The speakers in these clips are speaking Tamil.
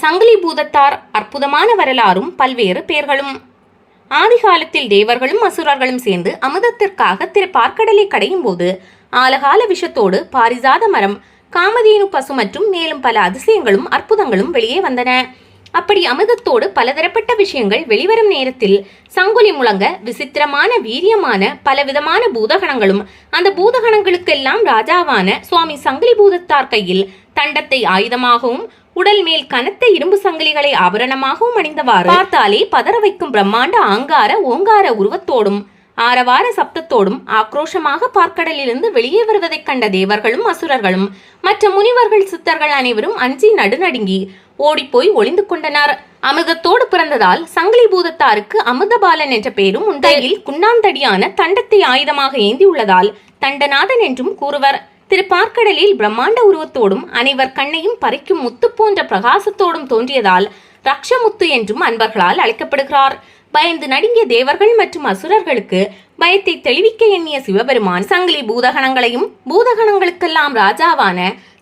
சங்கிலி பூதத்தார் அற்புதமான வரலாறும் பல்வேறு பெயர்களும். ஆதிகாலத்தில் தேவர்களும் அசுரர்களும் சேர்ந்து அமுதத்திற்காக பார்க்கடலை கடையும் போது ஆலகால விஷத்தோடு பாரிஜாத மரம், காமதேனு பசு மற்றும் மேலும் பல அதிசயங்களும் அற்புதங்களும் வெளியே வந்தன. அப்படி அமிர்தத்தோடு பலதரப்பட்ட விஷயங்கள் வெளிவரும் நேரத்தில் சங்குலி முழங்க விசித்திரமான வீரியமான பலவிதமான பூதகணங்களும் அந்த பூதகணங்களுக்கெல்லாம் ராஜாவான சுவாமி சங்கிலி பூதத்தார் கையில் தண்டத்தை ஆயுதமாகவும் உடல் மேல் கனத்த இரும்பு சங்கிலிகளை ஆபரணமாகவும் அணிந்தவாறு பார்த்தாலே பதற வைக்கும் பிரம்மாண்ட ஆங்கார ஓங்கார உருவத்தோடும் ஆரவார சப்தத்தோடும் ஆக்ரோஷமாக பார்க்கடலிலிருந்து வெளியே வருவதைக் கண்ட தேவர்களும் அசுரர்களும் மற்ற முனிவர்கள் சித்தர்கள் அனைவரும் அஞ்சி நடுநடுங்கி ஓடிப்போய் ஒளிந்து கொண்டனர். அமிர்தத்தோடு பிறந்ததால் சங்கிலி பூதத்தாருக்கு அமிர்தபாலன் என்ற பெயரும் உண்டையில் குண்ணாந்தடியான தண்டத்தை ஆயுதமாக ஏந்தி உள்ளதால் தண்டநாதன் என்றும் கூறுவர். பார்க்கடலில் பிரம்மாண்ட உருவத்தோடும் அனைவர் கண்ணையும் பறிக்கும் முத்து போன்ற பிரகாசத்தோடும் தோன்றியதால் ரக்ஷமுத்து என்றும் அன்பர்களால் அழைக்கப்படுகிறார். பயந்து நடுங்கிய தேவர்கள் மற்றும் அசுரர்களுக்கு பயத்தை தெளிவிக்க எண்ணிய சிவபெருமான் சங்கிலி பூதகணங்களையும் பூதகணங்களுக்கெல்லாம் ராஜாவான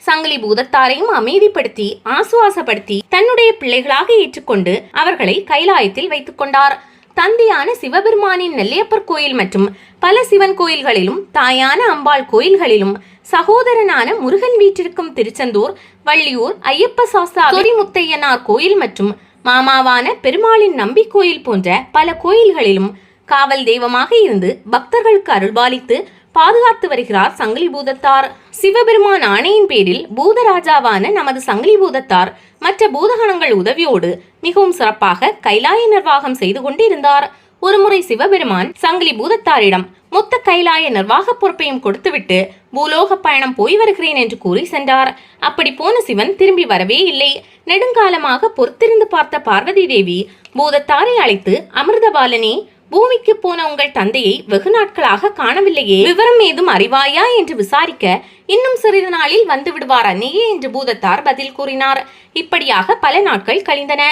சங்கிலி பூதத்தாரையும் அமைதிப்படுத்தி ஆசுவாசப்படுத்தி தன்னுடைய பிள்ளைகளாக ஏற்றுக்கொண்டு அவர்களை கைலாயத்தில் வைத்துக் கொண்டார். தந்தையான சிவபெருமானின் நெல்லையப்பர் கோயில் மற்றும் பல சிவன் கோயில்களிலும் தாயான அம்பாள் கோயில்களிலும் சகோதரனான முருகன் வீற்றிருக்கும் திருச்செந்தூர், வள்ளியூர், ஐயப்ப சாஸ்தா முத்தையனார் கோயில் மற்றும் மாமாவான பெருமாளின் நம்பி கோயில் போன்ற பல கோயில்களிலும் காவல் தெய்வமாக இருந்து பக்தர்களுக்கு அருள்பாலித்து பாதுகாத்து வருகிறார் சங்கிலி பூதத்தார். சிவபெருமான் ஆணையின் பேரில் பூதராஜாவான நமது சங்கிலி பூதத்தார் மற்ற பூதகணங்கள் உதவியோடு மிகவும் சிறப்பாக கைலாய நிர்வாகம் செய்து கொண்டிருந்தார். ஒருமுறை சிவபெருமான் சங்கிலி பூதத்தாரிடம் மொத்த கைலாய நிர்வாக பொறுப்பையும் கொடுத்துவிட்டு பூலோக பயணம் போய் வருகிறேன் என்று கூறி சென்றார். அப்படி போன சிவன் திரும்பி வரவே இல்லை. நெடுங்காலமாக பொறுத்திருந்து பார்த்த பார்வதி தேவி பூதத்தாரை அழைத்து, அமிர்தபாலனே, பூமிக்கு போன உங்கள் தந்தையை வெகு நாட்களாக காணவில்லையே, விவரம் ஏதும் அறிவாயா என்று விசாரிக்க, இன்னும் சிறிது நாளில் வந்து விடுவார் அன்னையே என்று பூதத்தார் பதில் கூறினார். இப்படியாக பல நாட்கள் கழிந்தன.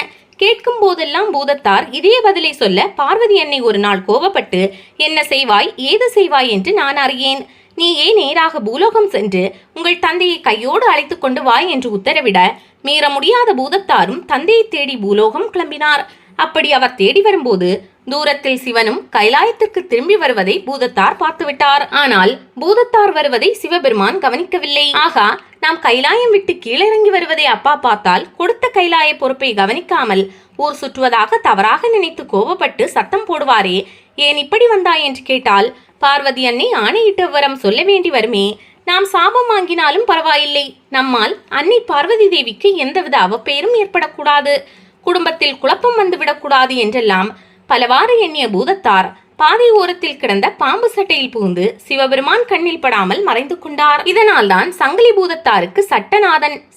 கேட்கும் போதெல்லாம் பூதத்தார் இதே பதிலை சொல்ல பார்வதி அன்னை ஒரு நாள் கோபப்பட்டு, என்ன செய்வாய் ஏது செய்வாய் என்று நான் அறியேன், நீயே நேராக பூலோகம் சென்று உங்கள் தந்தையை கையோடு அழைத்து கொண்டு வாய் என்று உத்தரவிட மீற முடியாத பூதத்தாரும் தந்தையை தேடி பூலோகம் கிளம்பினார். அப்படி அவர் தேடி வரும்போது தூரத்தில் சிவனும் கைலாயத்திற்கு திரும்பி வருவதை பூதத்தார் பார்த்துவிட்டார். ஆனால் பூதத்தார் வருவதை சிவபெருமான் கவனிக்கவில்லை. ஆகா, நாம் கைலாயம் விட்டு கீழிறங்கி வருவதை அப்பா பார்த்தால் கொடுத்த கைலாய பொறுப்பை கவனிக்காமல் ஊர் சுற்றுவதாக தவறாக நினைத்து கோபப்பட்டு சத்தம் போடுவாரே, ஏன் இப்படி வந்தாய் என்று கேட்டால் பார்வதி அன்னை ஆணையிட்ட விவரம் சொல்ல வேண்டி வருமே. நாம் சாபம் வாங்கினாலும் பரவாயில்லை, நம்மால் அன்னை பார்வதி தேவிக்கு எந்தவித அவப்பெயரும் ஏற்படக்கூடாது, குடும்பத்தில் குழப்பம் வந்துவிடக்கூடாது என்றெல்லாம் பலவாறு எண்ணிய பூதத்தார் பாதை ஓரத்தில் கிடந்த பாம்பு சட்டையில் புகுந்து சிவபெருமான் கண்ணில் படாமல் மறைந்து கொண்டார். இதனால் தான் சங்கிலி பூதத்தாருக்கு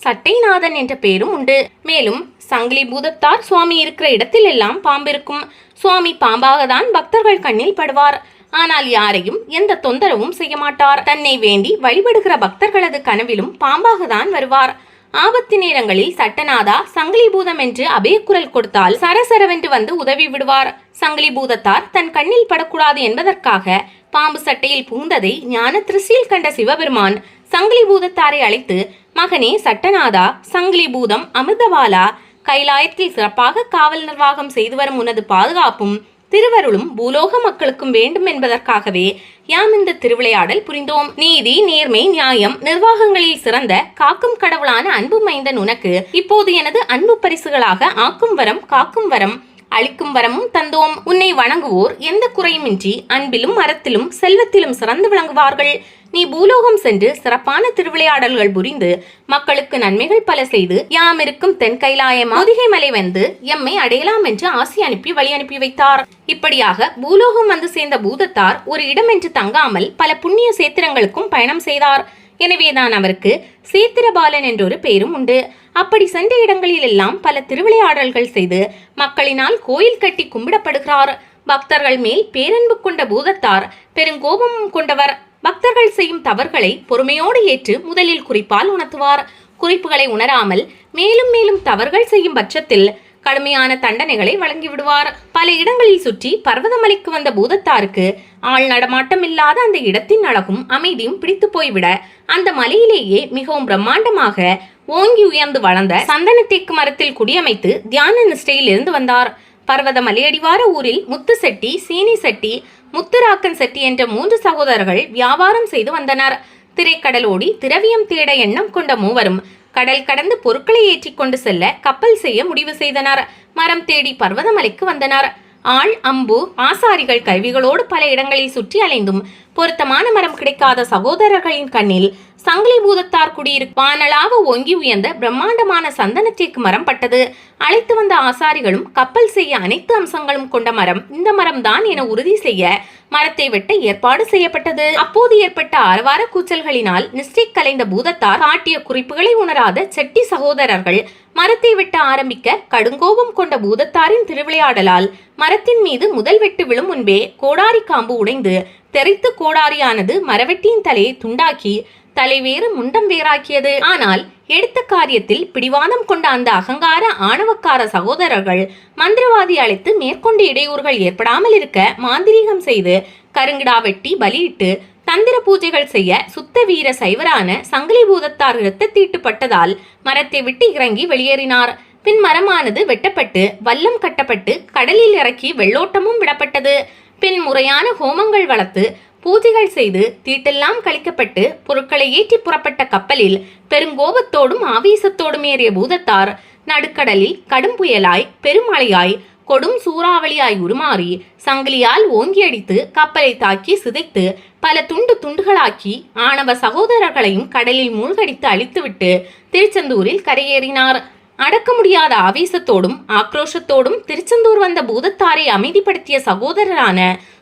சட்டைநாதன் என்ற பெயரும் உண்டு. மேலும் சங்கிலி பூதத்தார் சுவாமி இருக்கிற இடத்தில் எல்லாம் பாம்பு இருக்கும். சுவாமி பாம்பாக தான் பக்தர்கள் கண்ணில் படுவார். ஆனால் யாரையும் எந்த தொந்தரவும் செய்ய மாட்டார். தன்னை வேண்டி வழிபடுகிற பக்தர்களது கனவிலும் பாம்பாக தான் வருவார். ஆபத்து நேரங்களில் சட்டநாதா சங்கிலி பூதம் என்று அபயக்குரல் கொடுத்தால் சரசரவென்று வந்து உதவி விடுவார். சங்கிலி பூதத்தார் தன் கண்ணில் படக்கூடாது என்பதற்காக பாம்பு சட்டையில் புகுந்ததை ஞான திருஷ்டியில் கண்ட சிவபெருமான் சங்கிலி பூதத்தாரை அழைத்து, மகனே சட்டநாதா, சங்கிலி பூதம் அமிர்தபாலா, கைலாயத்தில் சிறப்பாக காவல் நிர்வாகம் செய்து வரும் உனது பாதுகாப்பும் திருவருளும் பூலோக மக்களுக்கும் வேண்டும் என்பதற்காகவே யாம் இந்த திருவிளையாடல் புரிந்தோம். நீதி, நேர்மை, நியாயம், நிர்வாகங்களில் சிறந்த காக்கும் கடவுளான அன்பு மைந்தன் உனக்கு இப்போது எனது அன்பு பரிசுகளாக ஆக்கும் வரம், காக்கும் வரம், அளிக்கும் வரமும் தந்தோம். உன்னை வணங்குவோர் எந்த குறையுமின்றி அன்பிலும் அறத்திலும் செல்வத்திலும் சிறந்து விளங்குவார்கள். நீ பூலோகம் சென்று சிறப்பான திருவிளையாடல்கள் புரிந்து மக்களுக்கு நன்மைகள் பல செய்து யாம் இருக்கும் தென் கைலாயம் முதிகை மலை வந்து எம்மை அடையலாம் என்று ஆசி அனுப்பி வழி அனுப்பி வைத்தார். இப்படியாக பூலோகம் வந்து சேர்ந்த பூதத்தார் ஒரு இடம் என்று தங்காமல் பல புண்ணிய சேத்திரங்களுக்கும் பயணம் செய்தார். எனவேதான் அவருக்கு சேத்திரபாலன் என்றொரு பெயரும் உண்டு. அப்படி சென்ற இடங்களில் எல்லாம் பல திருவிளையாடல்கள் செய்து மக்களினால் கோயில் கட்டி கும்பிடப்படுகிறார். பக்தர்கள் மேல் பேரன்பு கொண்ட பூதத்தார் பெருங்கோபமும் கொண்டவர். பக்தர்கள் செய்யும் தவறுகளை பொறுமையோடு ஏற்று முதலில் குறிப்பால் உணர்த்துவார். குறிப்புகளை உணராமல் மேலும் மேலும் தவறுகள் செய்யும் பட்சத்தில் கடுமையான தண்டனைகளை வழங்கிவிடுவார். பல இடங்களில் சுற்றி பர்வதமலைக்கு வந்த பூதத்தாருக்கு ஆள் நடமாட்டம் இல்லாத அந்த இடத்தின் அழகும் அமைதியும் பிடித்து போய்விட அந்த மலையிலேயே மிகவும் பிரம்மாண்டமாக ஓங்கி உயர்ந்து வளர்ந்த சந்தன தேக்கு மரத்தில் குடியமைத்து தியான நிஷ்டையில் இருந்து வந்தார். பர்வத மலையடிவார ஊரில் முத்து செட்டி, சீனி செட்டி, முத்துராக்கன் செட்டி என்ற 3 சகோதரர்கள் வியாபாரம் செய்து வந்தனர். திரைக்கடலோடி திரவியம் தேட எண்ணம் கொண்ட மூவரும் கடல் கடந்து பொருட்களை ஏற்றி கொண்டு செல்ல கப்பல் செய்ய முடிவு செய்தனர். மரம் தேடி பர்வதமலைக்கு வந்தனர். ஆள், அம்பு, ஆசாரிகள் கருவிகளோடு பல இடங்களில் சுற்றி அலைந்தும் பொருத்தமான மரம் கிடைக்காத சகோதரர்களின் கண்ணில் சங்கிலி பூதத்தார் குடியிருக்கும் வானளாவ ஓங்கி உயர்ந்த பிரம்மாண்டமான சந்தனத்தேக்கு மரம் பட்டது. அழைத்து வந்த ஆசாரிகளும் கப்பல் செய்ய அனைத்து அம்சங்களும் கொண்ட மரம் இந்த மரம்தான் என உறுதி செய்ய மரத்தை வெட்ட ஏற்பாடு செய்யப்பட்டது. அப்போது ஏற்பட்ட ஆரவார கூச்சல்களினால் நிஷ்டை கலைந்த பூதத்தார் காட்டிய குறிப்புகளை உணராத செட்டி சகோதரர்கள் மரத்தை வெட்ட ஆரம்பிக்க கடுங்கோபம் கொண்ட பூதத்தாரின் திருவிளையாடலால் மரத்தின் மீது முதல் வெட்டு விழும் முன்பே கோடாரி காம்பு உடைந்து தெரித்து கோடாரியானது மரவெட்டியின் தலையை துண்டாக்கி தலைவேறு முண்டம் வேறாக்கியது. ஆனால் எடுத்த காரியத்தில் பிடிவாதம் கொண்ட அந்த அகங்கார ஆணவக்கார சகோதரர்கள் மந்திரவாதி அழைத்து மேற்கொண்டு இடையூறுகள் ஏற்படாமல் இருக்க மாந்திரீகம் செய்து கருங்கிடா வெட்டி பலியிட்டு தந்திர பூஜைகள் செய்ய சுத்த வீர சைவரான சங்கிலி பூதத்தார் இரத்த தீட்டுப்பட்டதால் மரத்தை விட்டு இறங்கி வெளியேறினார். பின் மரமானது வெட்டப்பட்டு வல்லம் கட்டப்பட்டு கடலில் இறக்கி வெள்ளோட்டமும் விடப்பட்டது. பின் முறையான ஹோமங்கள் வளர்த்து பூஜைகள் செய்து தீட்டெல்லாம் கழிக்கப்பட்டு பொருட்களை ஏற்றி புறப்பட்ட கப்பலில் பெருங்கோபத்தோடும் ஆவேசத்தோடும் ஏறிய பூதத்தார் நடுக்கடலில் கடும் புயலாய் பெருமழையாய் கொடும் சூறாவளியாய் உருமாறி சங்கிலியால் ஓங்கி அடித்து கப்பலை தாக்கி சிதைத்து பல துண்டு துண்டுகளாக்கி ஆணவ சகோதரர்களையும் கடலில் மூழ்கடித்து அழித்துவிட்டு திருச்செந்தூரில் கரையேறினார். அடக்க முடியாத ஆவேசத்தோடும் ஆக்ரோஷத்தோடும் திருச்செந்தூர் வந்த பூதத்தாரை அமைதிப்படுத்திய சகோதரரான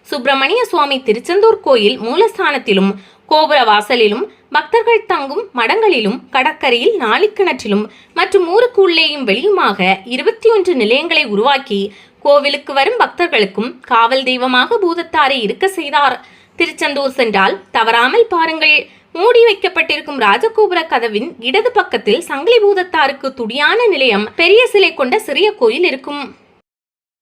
சுப்பிரமணிய சுவாமி திருச்செந்தூர் கோயில் மூலஸ்தானத்திலும் கோபுர வாசலிலும் பக்தர்கள் தங்கும் மடங்களிலும் கடற்கரையில் நாளிக்கிணற்றிலும் மற்றும் ஊருக்கு உள்ளேயும் வெளியுமாக 21 நிலையங்களை உருவாக்கி கோவிலுக்கு வரும் பக்தர்களுக்கும் காவல் தெய்வமாக பூதத்தாரை இருக்க செய்தார். திருச்செந்தூர் சென்றால் தவறாமல் பாருங்கள். மூடி வைக்கப்பட்டிருக்கும் ராஜகோபுர கதவின் இடது பக்கத்தில் சங்கிலி பூதத்தாருக்கு துடியான நிலையம் பெரிய சிலை கொண்ட சிறிய கோயில் இருக்கும்.